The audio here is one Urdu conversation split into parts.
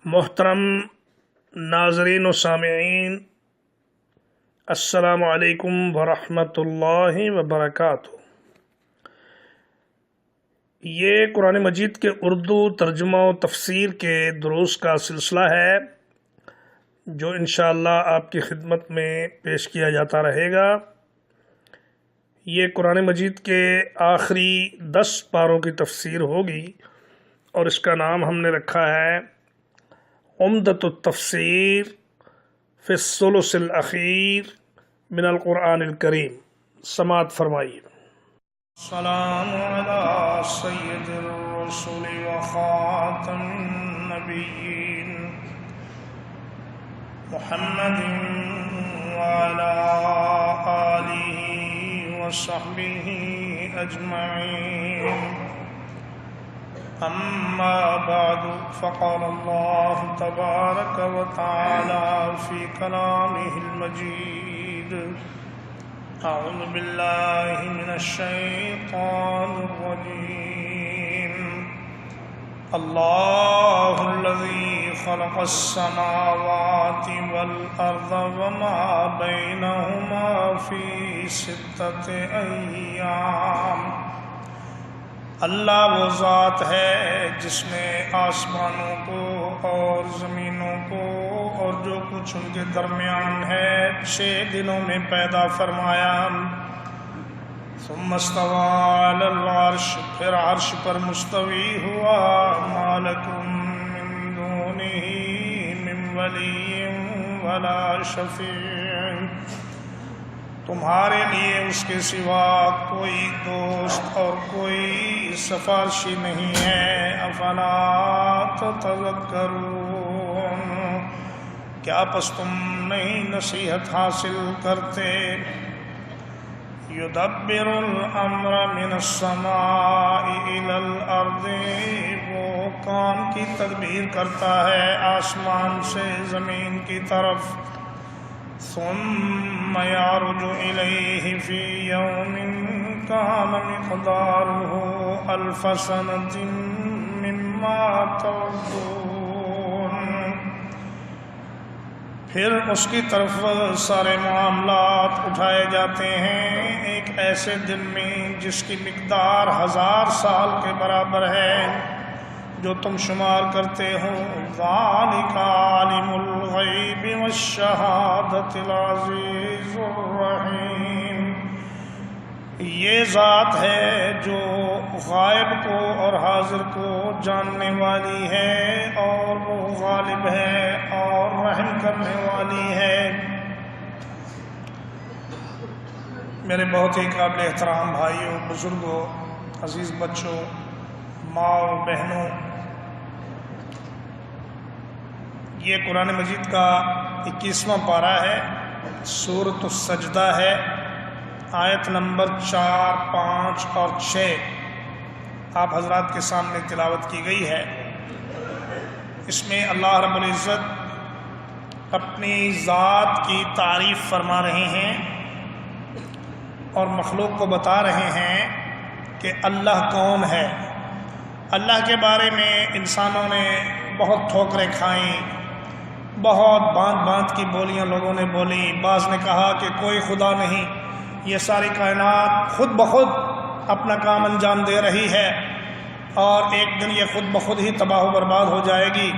محترم ناظرین و سامعین، السلام علیکم ورحمۃ اللہ وبرکاتہ۔ یہ قرآن مجید کے اردو ترجمہ و تفسیر کے دروس کا سلسلہ ہے جو انشاءاللہ آپ کی خدمت میں پیش کیا جاتا رہے گا۔ یہ قرآن مجید کے آخری 10 پاروں کی تفسیر ہوگی اور اس کا نام ہم نے رکھا ہے عمدۃ التفسیر فی الثلث الاخیر من القرآن الکریم۔ سماعت فرمائیے۔ السلام علی سید الرسل وخاتم النبیین محمد وعلی آلہ وصحبہ اجمعین، اما بعد فقال اللہ تبارک وتعالی فی کلامہ المجید، اعوذ باللہ من الشیطان الرجیم، اللہ الذی خلق السماوات والارض وما بینہما فی 6 ایام۔ اللہ وہ ذات ہے جس نے آسمانوں کو اور زمینوں کو اور جو کچھ ان کے درمیان ہے 6 دنوں میں پیدا فرمایا۔ ثم استوى علی العرش، پھر عرش پر مستوی ہوا۔ ما لکم من دونہ من ولی ولا شفیع، تمہارے لیے اس کے سوا کوئی دوست اور کوئی سفارشی نہیں ہے۔ افلا تتذکرون، کیا پس تم نہیں نصیحت حاصل کرتے؟ یدبر الامر من السماء الى الارض، وہ کام کی تدبیر کرتا ہے آسمان سے زمین کی طرف۔ ثم يعرج إليه في يوم كان مقداره 1000 سنة مما تعدون، پھر اس کی طرف سارے معاملات اٹھائے جاتے ہیں ایک ایسے دن میں جس کی مقدار 1000 سال کے برابر ہے جو تم شمار کرتے ہو۔ ذالک عالم الغیب والشہادۃ العزیز الرحیم، یہ ذات ہے جو غائب کو اور حاضر کو جاننے والی ہے، اور وہ غالب ہے اور رحم کرنے والی ہے۔ میرے بہت ہی قابل احترام بھائیوں، بزرگوں، عزیز بچوں، ماں اور بہنوں، یہ قرآن مجید کا 21واں پارہ ہے، سورۃ السجدہ ہے، آیت نمبر 4، 5 اور 6 آپ حضرات کے سامنے تلاوت کی گئی ہے۔ اس میں اللہ رب العزت اپنی ذات کی تعریف فرما رہے ہیں اور مخلوق کو بتا رہے ہیں کہ اللہ کون ہے۔ اللہ کے بارے میں انسانوں نے بہت ٹھوکریں کھائیں، بہت باندھ کی بولیاں لوگوں نے بولی۔ بعض نے کہا کہ کوئی خدا نہیں، یہ ساری کائنات خود بخود اپنا کام انجام دے رہی ہے اور ایک دن یہ خود بخود ہی تباہ و برباد ہو جائے گی۔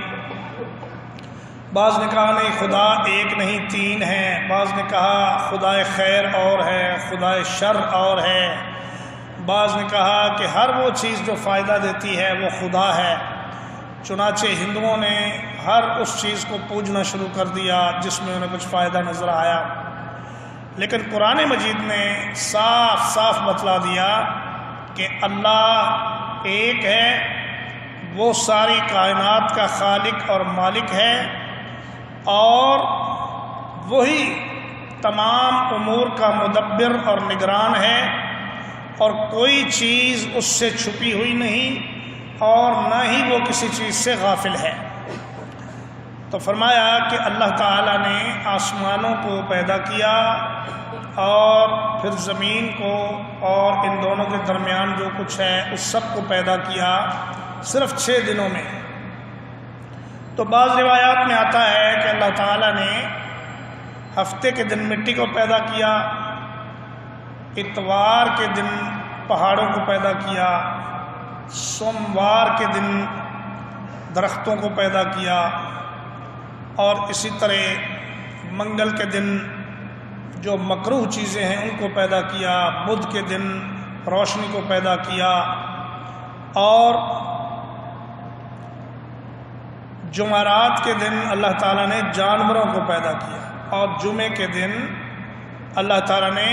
بعض نے کہا نہیں، خدا ایک نہیں 3 ہیں۔ بعض نے کہا خدائے خیر اور ہے، خدائے شر اور ہے۔ بعض نے کہا کہ ہر وہ چیز جو فائدہ دیتی ہے وہ خدا ہے۔ چنانچہ ہندوؤں نے ہر اس چیز کو پوجنا شروع کر دیا جس میں انہیں کچھ فائدہ نظر آیا، لیکن قرآن مجید نے صاف صاف بتلا دیا کہ اللہ ایک ہے، وہ ساری کائنات کا خالق اور مالک ہے، اور وہی تمام امور کا مدبر اور نگران ہے، اور کوئی چیز اس سے چھپی ہوئی نہیں اور نہ ہی وہ کسی چیز سے غافل ہے۔ تو فرمایا کہ اللہ تعالیٰ نے آسمانوں کو پیدا کیا اور پھر زمین کو اور ان دونوں کے درمیان جو کچھ ہے اس سب کو پیدا کیا صرف 6 دنوں میں۔ تو بعض روایات میں آتا ہے کہ اللہ تعالیٰ نے ہفتے کے دن مٹی کو پیدا کیا، اتوار کے دن پہاڑوں کو پیدا کیا، سوموار کے دن درختوں کو پیدا کیا، اور اسی طرح منگل کے دن جو مکروہ چیزیں ہیں ان کو پیدا کیا، بدھ کے دن روشنی کو پیدا کیا، اور جمعرات کے دن اللہ تعالیٰ نے جانوروں کو پیدا کیا، اور جمعے کے دن اللہ تعالیٰ نے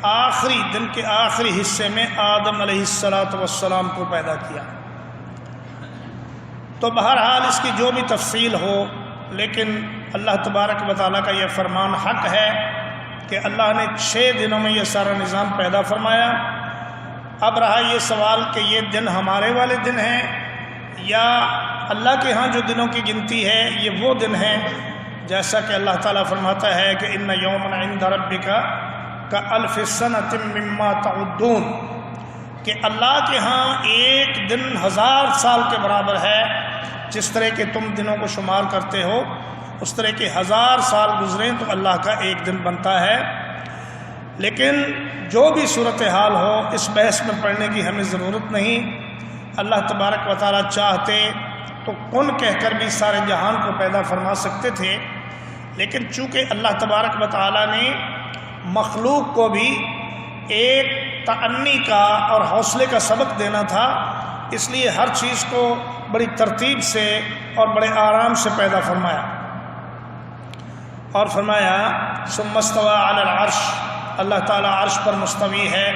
آخری دن کے آخری حصے میں آدم علیہ السلام کو پیدا کیا۔ تو بہرحال اس کی جو بھی تفصیل ہو، لیکن اللہ تبارک و تعالیٰ کا یہ فرمان حق ہے کہ اللہ نے 6 دنوں میں یہ سارا نظام پیدا فرمایا۔ اب رہا یہ سوال کہ یہ دن ہمارے والے دن ہیں یا اللہ کے ہاں جو دنوں کی گنتی ہے یہ وہ دن ہیں، جیسا کہ اللہ تعالیٰ فرماتا ہے کہ ان یوما عند ربک کألف سنۃ مما تعدون، کہ اللہ کے ہاں ایک دن 1000 سال کے برابر ہے۔ جس طرح کہ تم دنوں کو شمار کرتے ہو اس طرح کے 1000 سال گزریں تو اللہ کا ایک دن بنتا ہے۔ لیکن جو بھی صورتحال ہو اس بحث میں پڑھنے کی ہمیں ضرورت نہیں۔ اللہ تبارک و تعالیٰ چاہتے تو کن کہہ کر بھی سارے جہان کو پیدا فرما سکتے تھے، لیکن چونکہ اللہ تبارک و تعالیٰ نے مخلوق کو بھی ایک تأنی کا اور حوصلے کا سبق دینا تھا، اس لیے ہر چیز کو بڑی ترتیب سے اور بڑے آرام سے پیدا فرمایا۔ اور فرمایا ثم استوى علی العرش، اللہ تعالیٰ عرش پر مستوی ہے۔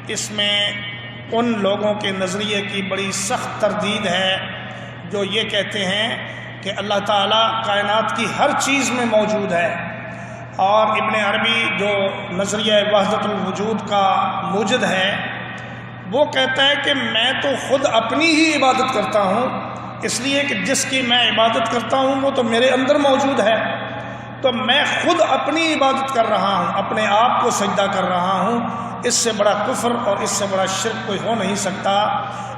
اس میں ان لوگوں کے نظریے کی بڑی سخت تردید ہے جو یہ کہتے ہیں کہ اللہ تعالیٰ کائنات کی ہر چیز میں موجود ہے، اور ابن عربی جو نظریہ وحدت الوجود کا موجد ہے وہ کہتا ہے کہ میں تو خود اپنی ہی عبادت کرتا ہوں، اس لیے کہ جس کی میں عبادت کرتا ہوں وہ تو میرے اندر موجود ہے، تو میں خود اپنی عبادت کر رہا ہوں، اپنے آپ کو سجدہ کر رہا ہوں۔ اس سے بڑا کفر اور اس سے بڑا شرک کوئی ہو نہیں سکتا۔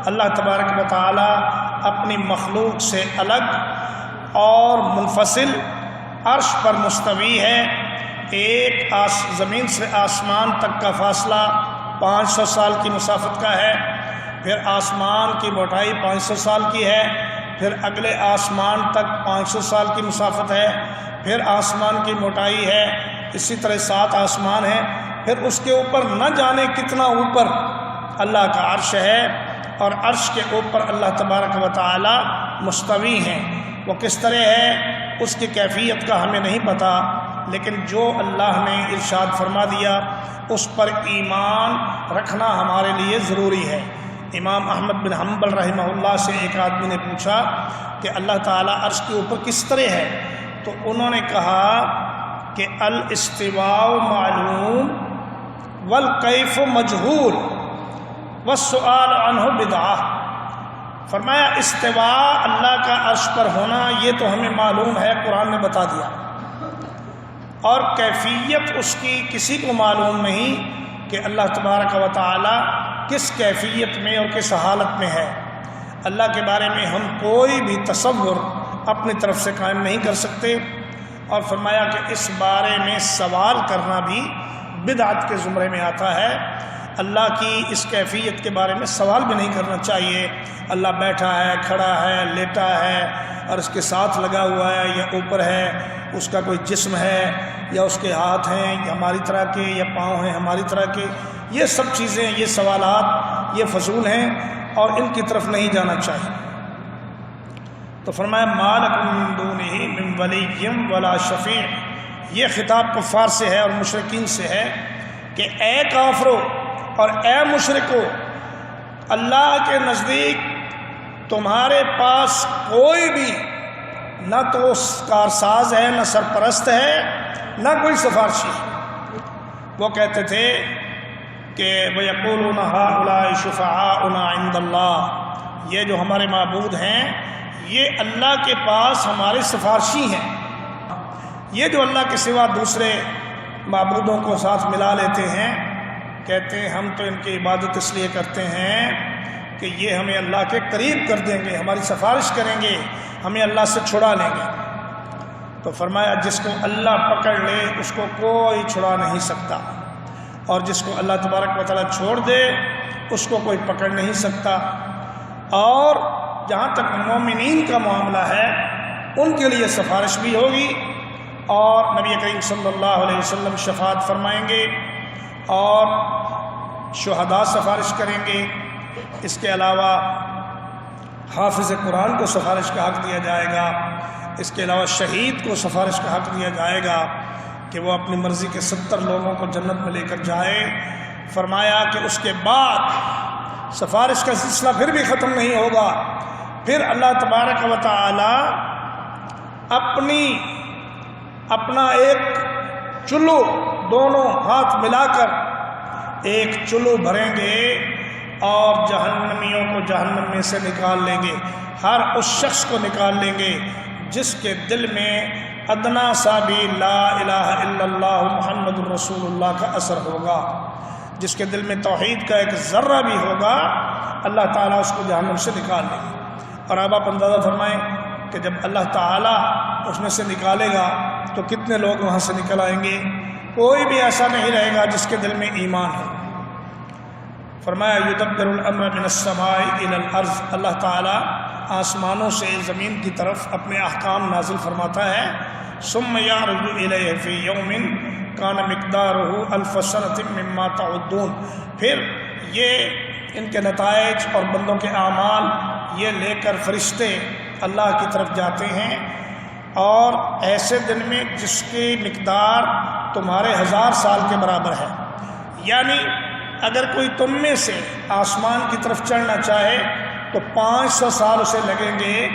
اللہ تبارک و تعالیٰ اپنی مخلوق سے الگ اور منفصل عرش پر مستوی ہے۔ ایک زمین سے آسمان تک کا فاصلہ 500 سال کی مسافت کا ہے، پھر آسمان کی موٹائی 500 سال کی ہے، پھر اگلے آسمان تک 500 سال کی مسافت ہے، پھر آسمان کی موٹائی ہے، اسی طرح 7 آسمان ہیں، پھر اس کے اوپر نہ جانے کتنا اوپر اللہ کا عرش ہے، اور عرش کے اوپر اللہ تبارک و تعالی مستوی ہیں۔ وہ کس طرح ہے اس کی کیفیت کا ہمیں نہیں پتہ، لیکن جو اللہ نے ارشاد فرما دیا اس پر ایمان رکھنا ہمارے لیے ضروری ہے۔ امام احمد بن حنبل رحمہ اللہ سے ایک آدمی نے پوچھا کہ اللہ تعالیٰ عرش کے اوپر کس طرح ہے، تو انہوں نے کہا کہ الاستواء معلوم والکیف مجہول والسؤال عنہ بدعہ۔ فرمایا استواء اللہ کا عرش پر ہونا یہ تو ہمیں معلوم ہے، قرآن نے بتا دیا، اور کیفیت اس کی کسی کو معلوم نہیں کہ اللہ تبارک و تعالی کس کیفیت میں اور کس حالت میں ہے۔ اللہ کے بارے میں ہم کوئی بھی تصور اپنی طرف سے قائم نہیں کر سکتے، اور فرمایا کہ اس بارے میں سوال کرنا بھی بدعت کے زمرے میں آتا ہے۔ اللہ کی اس کیفیت کے بارے میں سوال بھی نہیں کرنا چاہیے۔ اللہ بیٹھا ہے، کھڑا ہے، لیٹا ہے، اور اس کے ساتھ لگا ہوا ہے یا اوپر ہے، اس کا کوئی جسم ہے یا اس کے ہاتھ ہیں یا ہماری طرح کے، یا پاؤں ہیں ہماری طرح کے، یہ سب چیزیں، یہ سوالات یہ فضول ہیں اور ان کی طرف نہیں جانا چاہیے۔ تو فرمایا ما لکم من دونہ من ولی ولا شفیع، یہ خطاب کفار سے ہے اور مشرکین سے ہے کہ اے کافرو اور اے مشرکو، اللہ کے نزدیک تمہارے پاس کوئی بھی نہ تو کارساز ہے، نہ سرپرست ہے، نہ کوئی سفارشی ہے۔ وہ کہتے تھے کہ وَيَقُولُونَ هَؤُلَاءِ شُفَعَاؤُنَا عِندَ اللَّهِ، یہ جو ہمارے معبود ہیں یہ اللہ کے پاس ہمارے سفارشی ہیں۔ یہ جو اللہ کے سوا دوسرے معبودوں کو ساتھ ملا لیتے ہیں، کہتے ہیں ہم تو ان کی عبادت اس لیے کرتے ہیں کہ یہ ہمیں اللہ کے قریب کر دیں گے، ہماری سفارش کریں گے، ہمیں اللہ سے چھڑا لیں گے۔ تو فرمایا جس کو اللہ پکڑ لے اس کو کوئی چھڑا نہیں سکتا، اور جس کو اللہ تبارک و تعالیٰ چھوڑ دے اس کو کوئی پکڑ نہیں سکتا۔ اور جہاں تک مومنین کا معاملہ ہے ان کے لیے سفارش بھی ہوگی، اور نبی کریم صلی اللہ علیہ وسلم شفاعت فرمائیں گے، اور شہداء سفارش کریں گے۔ اس کے علاوہ حافظ قرآن کو سفارش کا حق دیا جائے گا، اس کے علاوہ شہید کو سفارش کا حق دیا جائے گا کہ وہ اپنی مرضی کے 70 لوگوں کو جنت میں لے کر جائے۔ فرمایا کہ اس کے بعد سفارش کا سلسلہ پھر بھی ختم نہیں ہوگا، پھر اللہ تبارک و تعالی اپنا ایک چلو دونوں ہاتھ ملا کر ایک چلو بھریں گے اور جہنمیوں کو جہنم میں سے نکال لیں گے۔ ہر اس شخص کو نکال لیں گے جس کے دل میں ادنا سا بھی لا الہ الا اللہ محمد الرسول اللہ کا اثر ہوگا، جس کے دل میں توحید کا ایک ذرہ بھی ہوگا، اللہ تعالیٰ اس کو جہنم سے نکال لیں گے۔ اور اب آپ اندازہ فرمائیں کہ جب اللہ تعالیٰ اس میں سے نکالے گا تو کتنے لوگ وہاں سے نکل آئیں گے؟ کوئی بھی ایسا نہیں رہے گا جس کے دل میں ایمان ہے۔ فرمایا یدبر الامر من السماء الى الارض، اللہ تعالیٰ آسمانوں سے زمین کی طرف اپنے احکام نازل فرماتا ہے۔ ثم یعرج الیہ فی یوم کان مقدارہ الف سنۃ مما تعدون، پھر یہ ان کے نتائج اور بندوں کے اعمال یہ لے کر فرشتے اللہ کی طرف جاتے ہیں، اور ایسے دن میں جس کی مقدار تمہارے 1000 سال کے برابر ہے۔ یعنی اگر کوئی تم میں سے آسمان کی طرف چڑھنا چاہے تو 500 سال اسے لگیں گے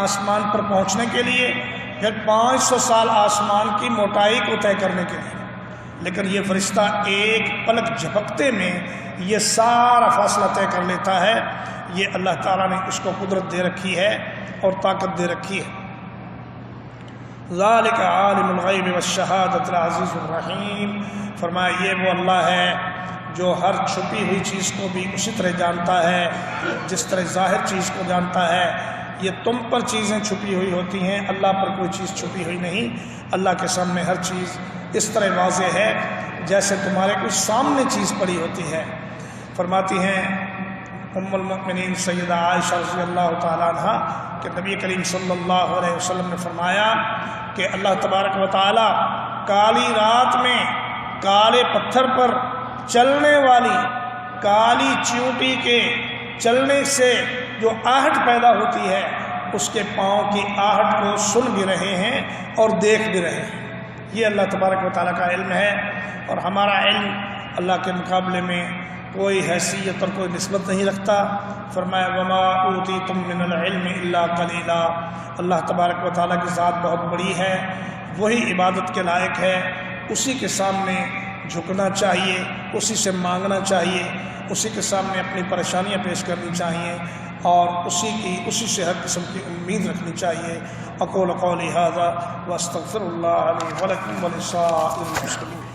آسمان پر پہنچنے کے لیے، پھر 500 سال آسمان کی موٹائی کو طے کرنے کے لیے، لیکن یہ فرشتہ ایک پلک جھپکتے میں یہ سارا فاصلہ طے کر لیتا ہے۔ یہ اللہ تعالیٰ نے اس کو قدرت دے رکھی ہے اور طاقت دے رکھی ہے۔ ذالک عالم الغیب والشہادۃ العزیز الرحیم، فرمایا یہ وہ اللہ ہے جو ہر چھپی ہوئی چیز کو بھی اسی طرح جانتا ہے جس طرح ظاہر چیز کو جانتا ہے۔ یہ تم پر چیزیں چھپی ہوئی ہوتی ہیں، اللہ پر کوئی چیز چھپی ہوئی نہیں۔ اللہ کے سامنے ہر چیز اس طرح واضح ہے جیسے تمہارے کچھ سامنے چیز پڑی ہوتی ہے۔ فرماتی ہیں ام المؤمنین سیدہ عائشہ رضی اللہ تعالیٰ عنہ کہ نبی کریم صلی اللہ علیہ وسلم نے فرمایا کہ اللہ تبارک و تعالیٰ کالی رات میں کالے پتھر پر چلنے والی کالی چیونٹی کے چلنے سے جو آہٹ پیدا ہوتی ہے اس کے پاؤں کی آہٹ کو سن بھی رہے ہیں اور دیکھ بھی رہے ہیں۔ یہ اللہ تبارک و تعالیٰ کا علم ہے، اور ہمارا علم اللہ کے مقابلے میں کوئی حیثیت اور کوئی نسبت نہیں رکھتا۔ فرمایا وما اوتیتم من العلم الا قلیلا، اللہ تبارک و تعالیٰ کی ذات بہت بڑی ہے، وہی عبادت کے لائق ہے، اسی کے سامنے جھکنا چاہیے، اسی سے مانگنا چاہیے، اسی کے سامنے اپنی پریشانیاں پیش کرنی چاہیے، اور اسی سے ہر قسم کی امید رکھنی چاہیے۔ اقول قولی ھذا واستغفر اللہ لی ولکم ولسائر المسلمین۔